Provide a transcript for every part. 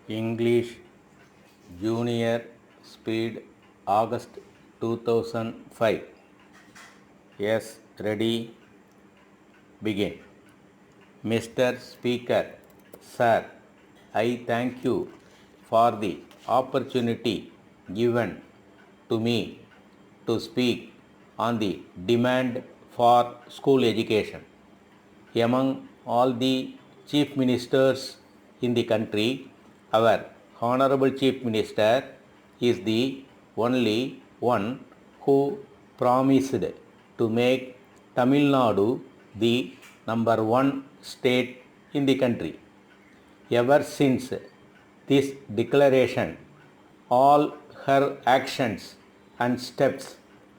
English Junior Speed August 2005. Yes, ready, begin. Mr. Speaker, Sir, I thank you for the opportunity given to me to speak on the demand for school education. Among all the chief ministers in the country, our Honorable Chief Minister is the only one who promised to make Tamil Nadu the number one state in the country. Ever since this declaration, all her actions and steps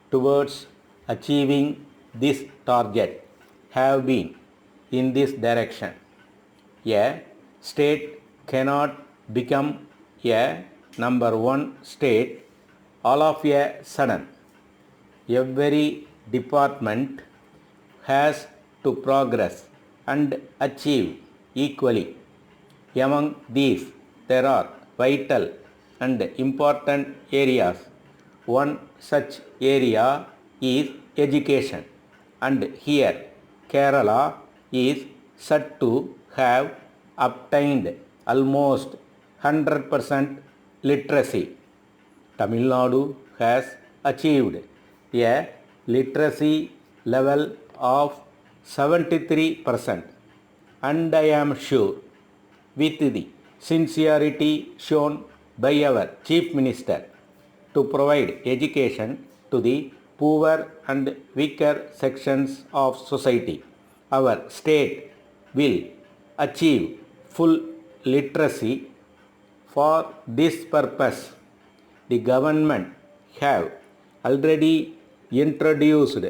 towards achieving this target have been in this direction. A state cannot become a number one state all of a sudden. Every department has to progress and achieve equally. Among these, there are vital and important areas. One such area is education, and here Kerala is said to have obtained almost 100% literacy. Tamil Nadu has achieved a literacy level of 73%, and I am sure with the sincerity shown by our Chief Minister to provide education to the poor and weaker sections of society, our state will achieve full literacy. For this purpose, the government have already introduced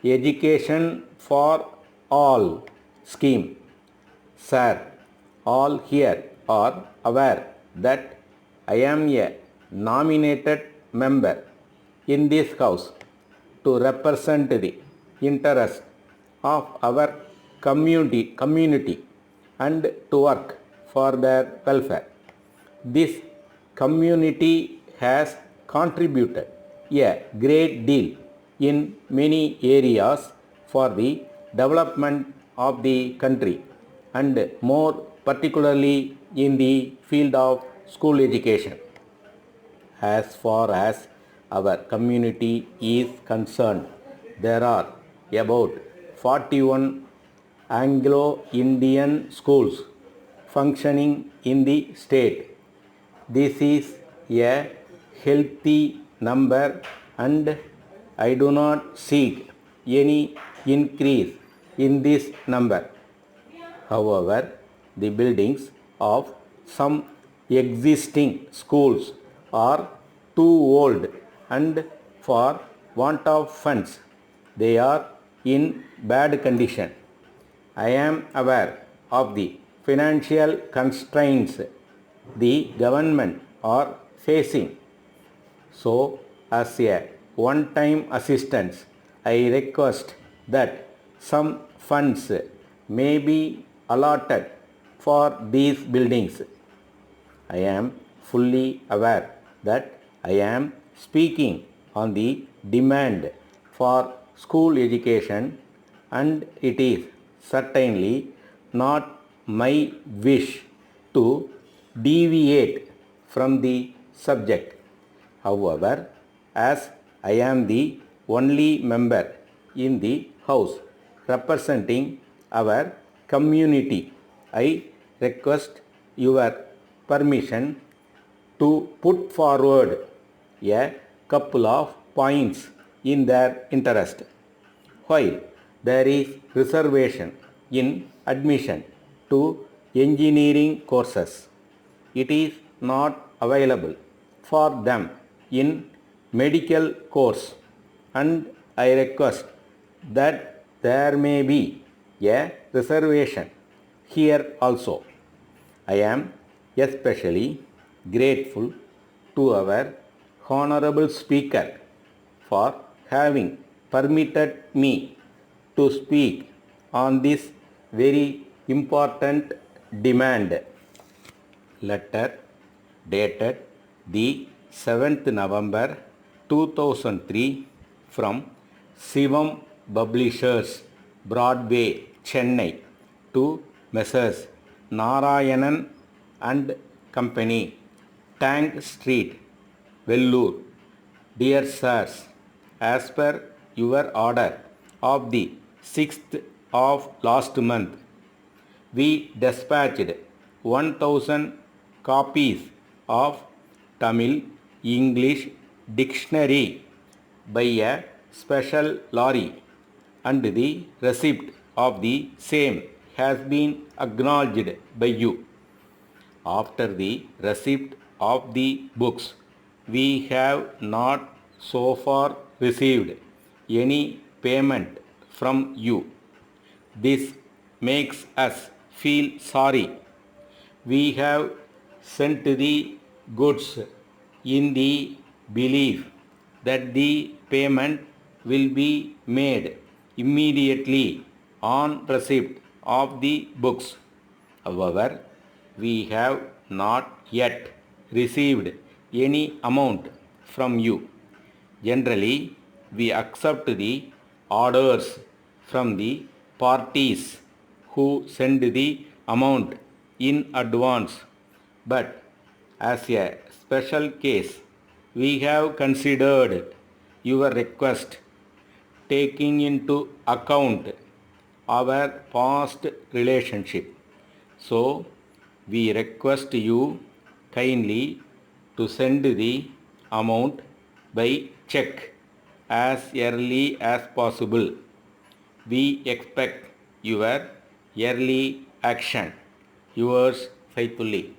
Education for All scheme. Sir, all here are aware that I am a nominated member in this house to represent the interest of our community and to work for their welfare. This community has contributed a great deal in many areas for the development of the country, and more particularly in the field of school education. As far as our community is concerned, there are about 41 Anglo-Indian schools functioning in the state. This is a healthy number, and I do not seek any increase in this number. However, the buildings of some existing schools are too old, and for want of funds, they are in bad condition. I am aware of the financial constraints the government are facing. So, as a one-time assistance, I request that some funds may be allotted for these buildings. I am fully aware that I am speaking on the demand for school education, and it is certainly not my wish to deviate from the subject. However, as I am the only member in the house representing our community, I request your permission to put forward a couple of points in their interest. While there is reservation in admission to engineering courses, it is not available for them in medical course, and I request that there may be a reservation here also. I am especially grateful to our Honorable Speaker for having permitted me to speak on this very important demand. letter dated the 7th November 2003 from Sivam Publishers, Broadway, Chennai to Messrs. Narayanan and Company, Tank Street, Vellore. Dear Sirs, as per your order of the 6th of last month, we dispatched 1000 copies of Tamil English dictionary by a special lorry, and the receipt of the same has been acknowledged by you. After the receipt of the books, we have not so far received any payment from you. This makes us feel sorry. We have sent the goods in the belief that the payment will be made immediately on receipt of the books. However, we have not yet received any amount from you. Generally, we accept the orders from the parties who send the amount in advance, but as a special case, we have considered your request, taking into account our past relationship. So, we request you kindly to send the amount by check as early as possible. We expect your early action. Yours faithfully.